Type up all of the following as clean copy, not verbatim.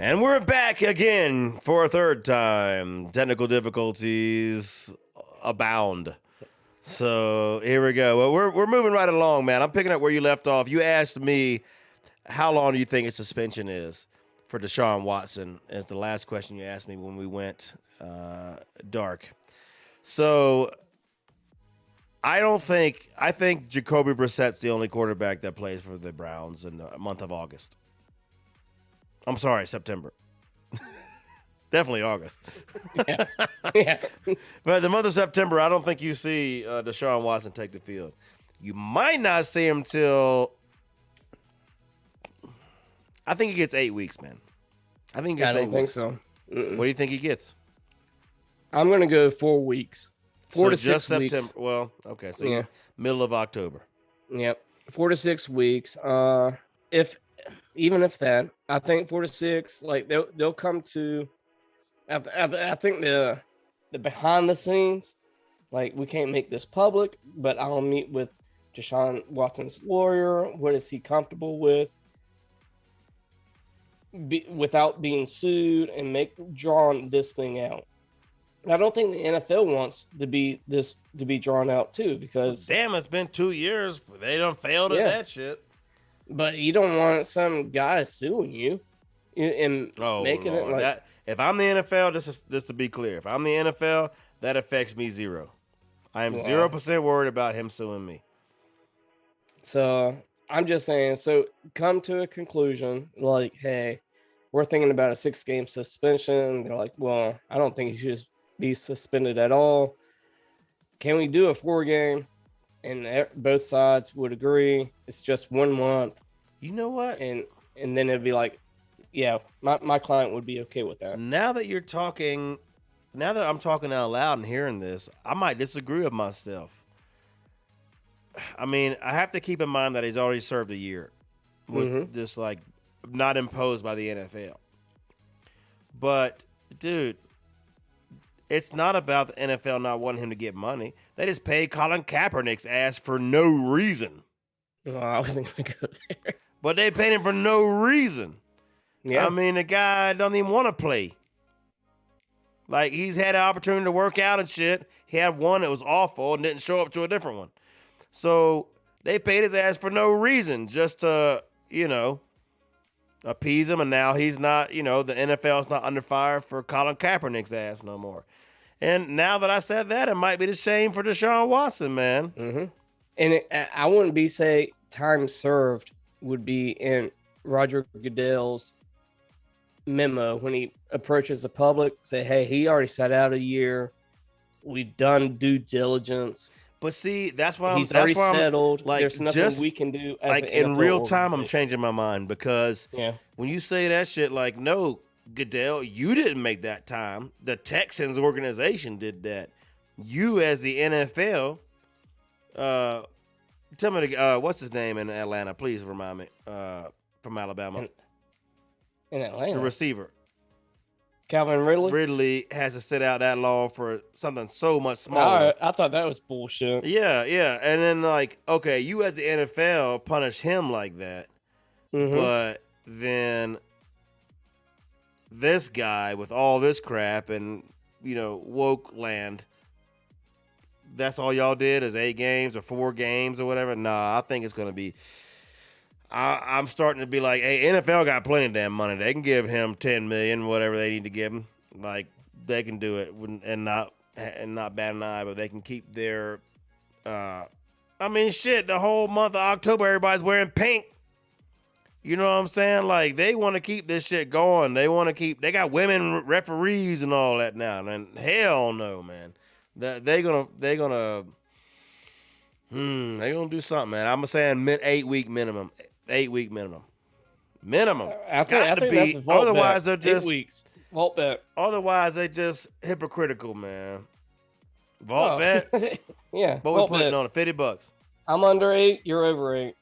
And we're back again for a third time. Technical difficulties abound. So here we go. Well, we're moving right along, man. I'm picking up where you left off. You asked me how long do you think a suspension is for Deshaun Watson? Is the last question you asked me when we went dark. So I think Jacoby Brissett's the only quarterback that plays for the Browns in the month of August. I'm sorry, September. Definitely August. Yeah. But the month of September, I don't think you see Deshaun Watson take the field. You might not see him till I think he gets 8 weeks, man. I think he gets I 8 don't weeks. think so. What do you think he gets? I'm going to go 4 weeks. 4 to 6 just weeks. September. Well, okay, so Yeah. middle of October. Yep. 4 to 6 weeks. Even if that, I think 4 to 6, like they'll come to I think the behind the scenes, like we can't make this public, but I'll meet with Deshaun Watson's lawyer. What is he comfortable with? Without being sued and drawn this thing out. I don't think the NFL wants to be drawn out too, because Damn, it's been 2 years. They done failed at that shit. But you don't want some guy suing you and making Lord. it like That, if I'm the NFL, just to be clear, if I'm the NFL, that affects me zero. I am 0% worried about him suing me. So I'm just saying, so come to a conclusion like, hey, we're thinking about a 6-game suspension. They're like, well, I don't think he should be suspended at all. Can we do a 4-game? And both sides would agree. It's just 1 month. You know what? And then it'd be like, yeah, my client would be okay with that. Now that I'm talking out loud and hearing this, I might disagree with myself. I mean, I have to keep in mind that he's already served a year with just like not imposed by the NFL. But, dude, it's not about the NFL not wanting him to get money. They just paid Colin Kaepernick's ass for no reason. Oh, I wasn't going to go there. But they paid him for no reason. Yeah. I mean, the guy doesn't even want to play. Like, he's had an opportunity to work out and shit. He had one that was awful and didn't show up to a different one. So they paid his ass for no reason, just to, appease him. And now he's not, the NFL's not under fire for Colin Kaepernick's ass no more. And now that I said that, it might be the shame for Deshaun Watson, man. Mm-hmm. And I wouldn't say time served would be in Roger Goodell's memo when he approaches the public, say, hey, he already sat out a year. We've done due diligence. But see, that's why he's already settled. Like, there's nothing we can do as like an in NFL real time. I'm changing my mind because yeah, when you say that shit, like, no, Goodell, you didn't make that time. The Texans organization did that. You, as the NFL, tell me what's his name in Atlanta? Please remind me. From Alabama, in Atlanta, the receiver. Calvin Ridley? Ridley has to sit out that long for something so much smaller. I thought that was bullshit. Yeah. And then, like, okay, you as the NFL punish him like that. Mm-hmm. But then this guy with all this crap and, woke land, that's all y'all did is 8 games or 4 games or whatever? Nah, I think it's going to be... I'm starting to be like, hey, NFL got plenty of damn money. They can give him $10 million, whatever they need to give him. Like, they can do it and not bat an eye, but they can keep their. The whole month of October, everybody's wearing pink. You know what I'm saying? Like, they want to keep this shit going. They got women referees and all that now. And hell no, man. They're gonna do something, man. I'm saying 8-week minimum. 8-week minimum. I think that's a vault otherwise bet. they're just 8 weeks. Vault bet. Otherwise they just hypocritical, man. Vault bet. Yeah. What we putting on it? $50. I'm under 8. You're over 8.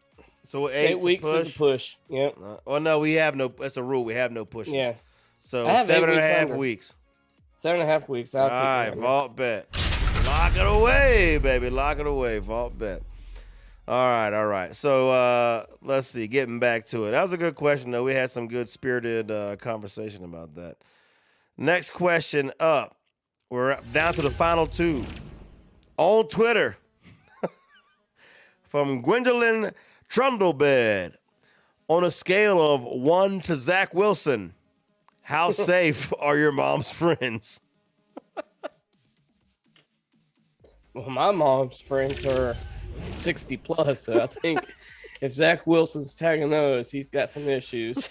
So 8 weeks is a push. Yep. Well, no, we have no. That's a rule. We have no pushes. Yeah. So 7.5 weeks. 7.5 weeks. All right, vault bet. Lock it away, baby. Lock it away. Vault bet. All right. So let's see. Getting back to it. That was a good question, though. We had some good spirited conversation about that. Next question up. We're down to the final two. On Twitter, from Gwendolyn Trundlebed. On a scale of 1 to Zach Wilson, how safe are your mom's friends? Well, my mom's friends are 60 plus, so I think if Zach Wilson's tagging those, he's got some issues.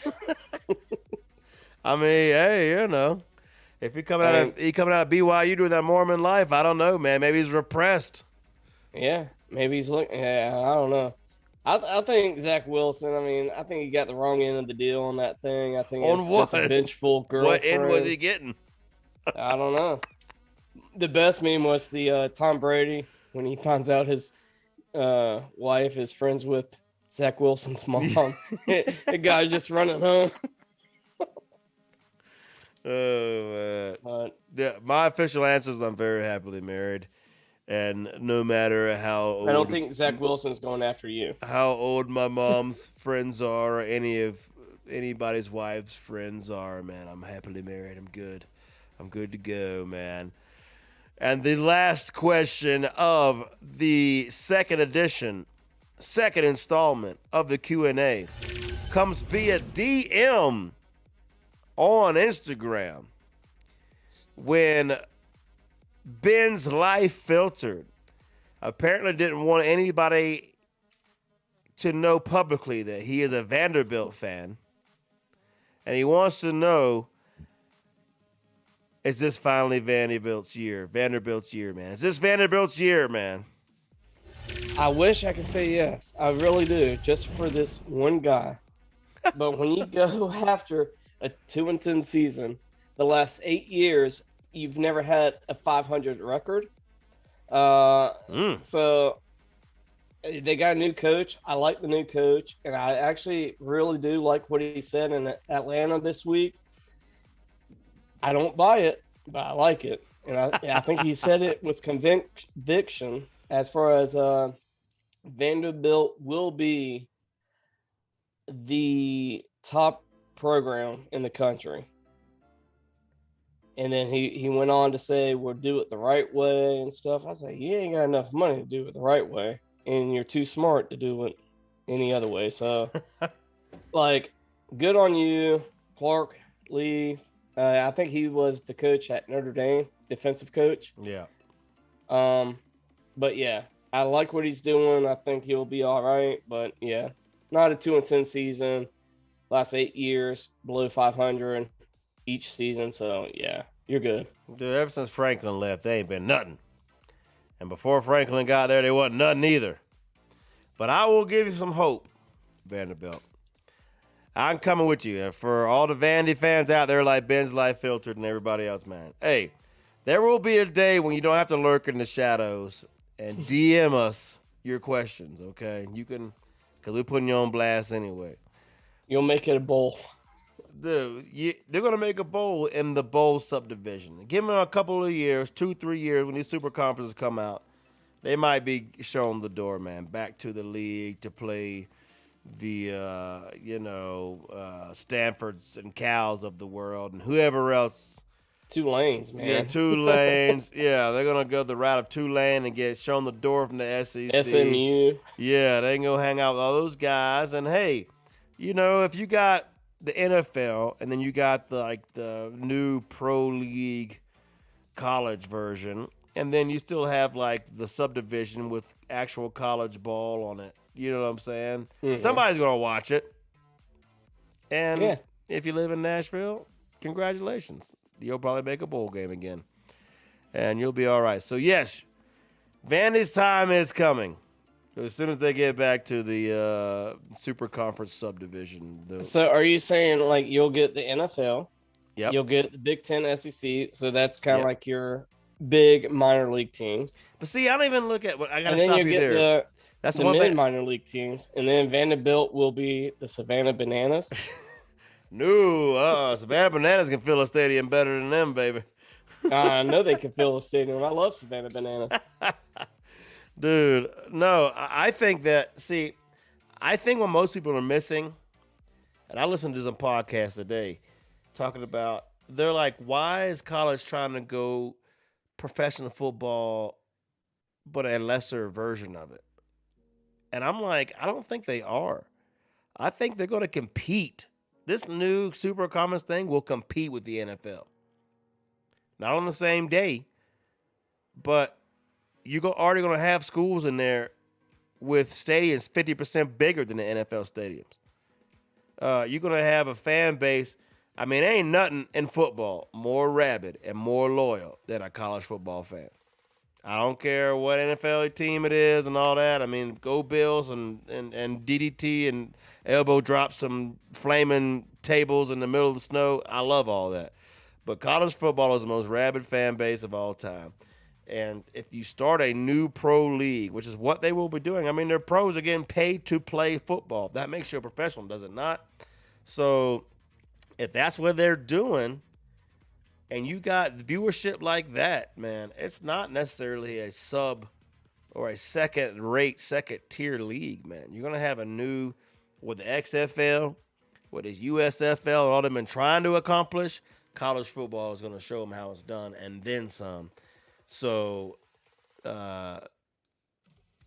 I mean, hey, you know, if he coming out of BYU doing that Mormon life, I don't know, man. Maybe he's repressed. Yeah, maybe he's looking. Yeah, I don't know. I think Zach Wilson. I mean, I think he got the wrong end of the deal on that thing. I think On it's what? just a vengeful girlfriend. What end was he getting? I don't know. The best meme was the Tom Brady when he finds out his wife is friends with Zach Wilson's mom. The guy just running home. Oh man! My official answer is I'm very happily married, and no matter how old, I don't think Zach Wilson's going after you. How old my mom's friends are, or anybody's wife's friends are, man, I'm happily married. I'm good. I'm good to go, man. And the last question of the second installment of the Q&A comes via DM on Instagram. When Ben's Life Filtered apparently didn't want anybody to know publicly that he is a Vanderbilt fan, and he wants to know, is this finally Vanderbilt's year? Vanderbilt's year, man. Is this Vanderbilt's year, man? I wish I could say yes. I really do, just for this one guy. But when you go after a 2-10 season, the last 8 years, you've never had a 500 record. So they got a new coach. I like the new coach, and I actually really do like what he said in Atlanta this week. I don't buy it, but I like it. And I think he said it with conviction as far as Vanderbilt will be the top program in the country. And then he went on to say, we'll do it the right way and stuff. I said, you ain't got enough money to do it the right way, and you're too smart to do it any other way. So, like, good on you, Clark Lee. I think he was the coach at Notre Dame, defensive coach. Yeah. But yeah, I like what he's doing. I think he'll be all right. But yeah, not a 2-10 season. Last 8 years, below 500 each season. So yeah, you're good. Dude, ever since Franklin left, they ain't been nothing. And before Franklin got there, they wasn't nothing either. But I will give you some hope, Vanderbilt. I'm coming with you. And for all the Vandy fans out there like Ben's Life Filtered and everybody else, man. Hey, there will be a day when you don't have to lurk in the shadows and DM us your questions, okay? You can, because we're putting you on blast anyway. You'll make it a bowl. Dude, they're going to make a bowl in the bowl subdivision. Give them a couple of years, 2-3 years, when these super conferences come out, they might be shown the door, man, back to the league to play the, Stanfords and Cals of the world and whoever else. Tulane's, man. Yeah, Tulane's. Yeah, they're going to go the route of Tulane and get shown the door from the SEC. SMU. Yeah, they can go hang out with all those guys. And, hey, if you got the NFL and then you got the new pro league college version, and then you still have the subdivision with actual college ball on it. You know what I'm saying? Mm-hmm. Somebody's going to watch it. And if you live in Nashville, congratulations. You'll probably make a bowl game again. And you'll be all right. So, yes, Vandy's time is coming. As soon as they get back to the Super Conference subdivision. So are you saying, you'll get the NFL? Yep. You'll get the Big Ten SEC. So that's kind of like your big minor league teams. But see, I don't even look at what I got to stop you there. That's the mid minor league teams. And then Vanderbilt will be the Savannah Bananas. No, Savannah Bananas can fill a stadium better than them, baby. I know they can fill a stadium. I love Savannah Bananas. Dude, no, I think that, see, I think what most people are missing, and I listened to some podcasts today talking about, they're like, why is college trying to go professional football, but a lesser version of it? And I'm like, I don't think they are. I think they're going to compete. This new Super Conference thing will compete with the NFL. Not on the same day, but you're already going to have schools in there with stadiums 50% bigger than the NFL stadiums. You're going to have a fan base. I mean, there ain't nothing in football more rabid and more loyal than a college football fan. I don't care what NFL team it is and all that. I mean, go Bills and DDT and elbow drop some flaming tables in the middle of the snow. I love all that. But college football is the most rabid fan base of all time. And if you start a new pro league, which is what they will be doing, I mean, their pros are getting paid to play football. That makes you a professional, does it not? So if that's what they're doing, and you got viewership like that, man, it's not necessarily a sub or a second-rate, second-tier league, man. You're going to have a new, with the XFL, with the USFL, and all they've been trying to accomplish, college football is going to show them how it's done, and then some. So, yeah,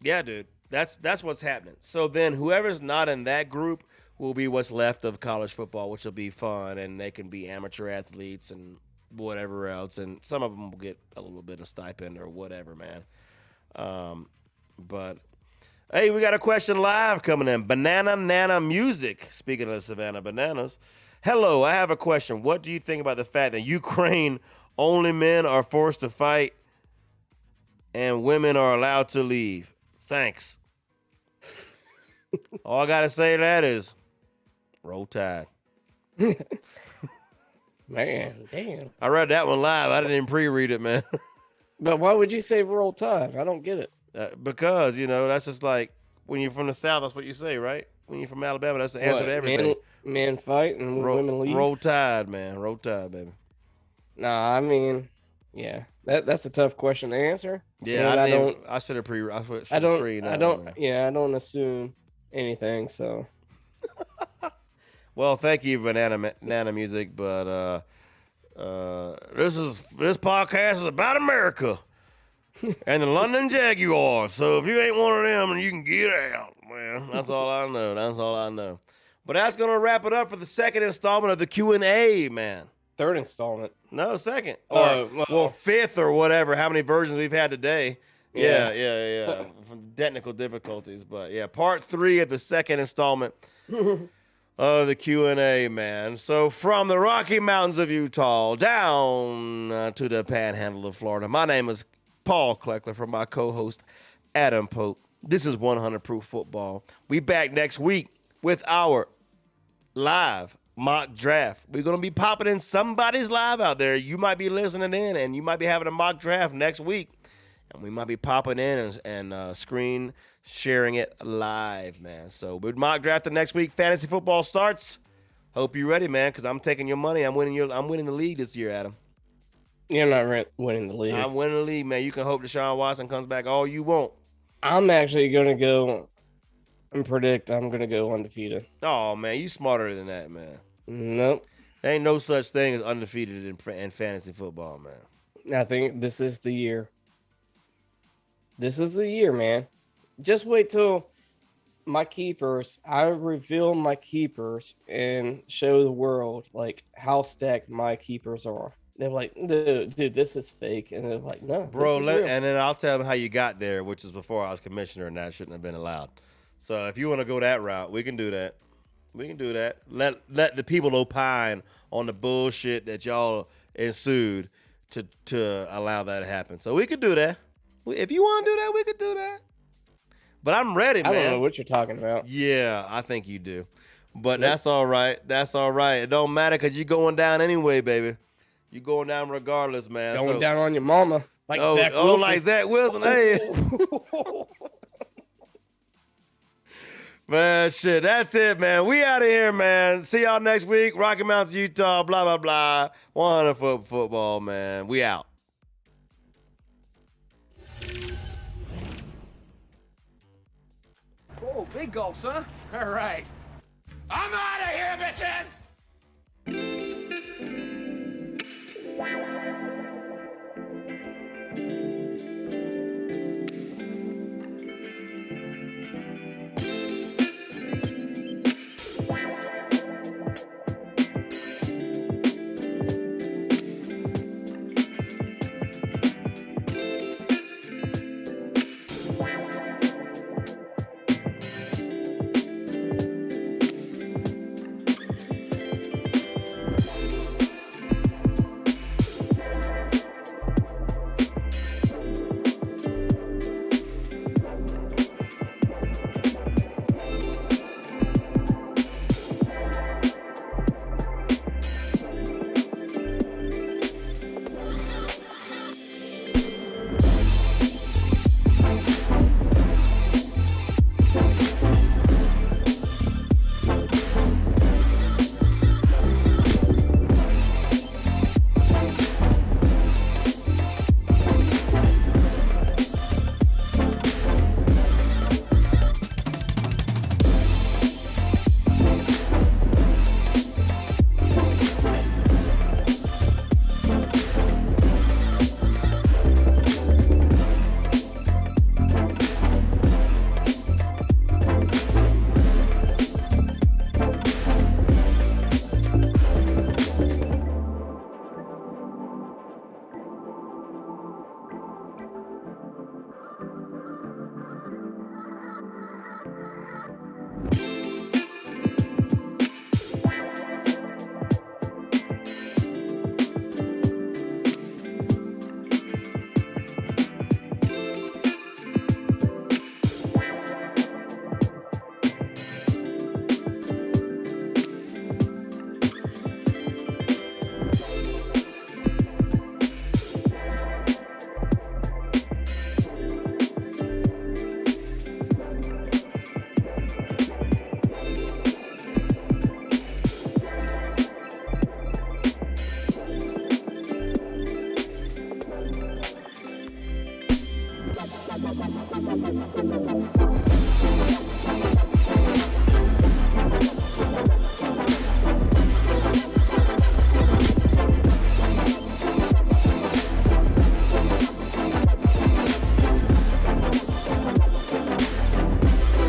dude, that's what's happening. So then whoever's not in that group will be what's left of college football, which will be fun, and they can be amateur athletes and whatever else, and some of them will get a little bit of stipend or whatever, man. But hey, we got a question live coming in. Banana Nana Music. Speaking of Savannah Bananas, hello, I have a question. What do you think about the fact that Ukraine only men are forced to fight and women are allowed to leave? Thanks. All I gotta say to that is, roll Tide. Man, damn. I read that one live. I didn't even pre-read it, man. But why would you say roll Tide? I don't get it. Because, that's just like, when you're from the South, that's what you say, right? When you're from Alabama, that's the answer to everything. Men fight and women leave? Roll Tide, man. Roll Tide, baby. Nah, I mean, yeah. That's a tough question to answer. Yeah, I should have screened that. I don't assume anything, so. Well, thank you, Banana Music, but this podcast is about America and the London Jaguars. So if you ain't one of them, you can get out, man. That's all I know. But that's gonna wrap it up for the second installment of the Q&A, man. Third installment. No, second. Or fifth or whatever. How many versions we've had today? Yeah. From technical difficulties, but yeah, part 3 of the second installment. Of the Q&A, man. So from the Rocky Mountains of Utah down to the Panhandle of Florida, my name is Paul Kleckler, from my co-host Adam Pope. This is 100 Proof Football. We back next week with our live mock draft. We're going to be popping in somebody's live out there. You might be listening in, and you might be having a mock draft next week. And we might be popping in and screen sharing it live, man. So we're mock drafting next week. Fantasy football starts. Hope you're ready, man, because I'm taking your money. I'm winning the league this year, Adam. You're not winning the league. I'm winning the league, man. You can hope Deshaun Watson comes back all you want. I'm actually going to go and predict I'm going to go undefeated. Oh, man, you smarter than that, man. Nope. There ain't no such thing as undefeated in fantasy football, man. I think this is the year. This is the year, man. Just wait till my keepers, I reveal my keepers and show the world like how stacked my keepers are. They're like, dude, this is fake. And they're like, no, bro. And then I'll tell them how you got there, which is before I was commissioner, and that shouldn't have been allowed. So if you want to go that route, we can do that. Let the people opine on the bullshit that y'all ensued to allow that to happen. So we could do that. If you want to do that, we could do that. But I'm ready, man. I don't know what you're talking about. Yeah, I think you do. But that's all right. It don't matter because you're going down anyway, baby. You're going down regardless, man. Going down on your mama. Like Zach Wilson. Like Zach Wilson. Hey. Man, shit. That's it, man. We out of here, man. See y'all next week. Rocky Mountains, Utah, blah, blah, blah. 100 football, man. We out. Big gulps, huh? All right. I'm out of here, bitches! Thank you.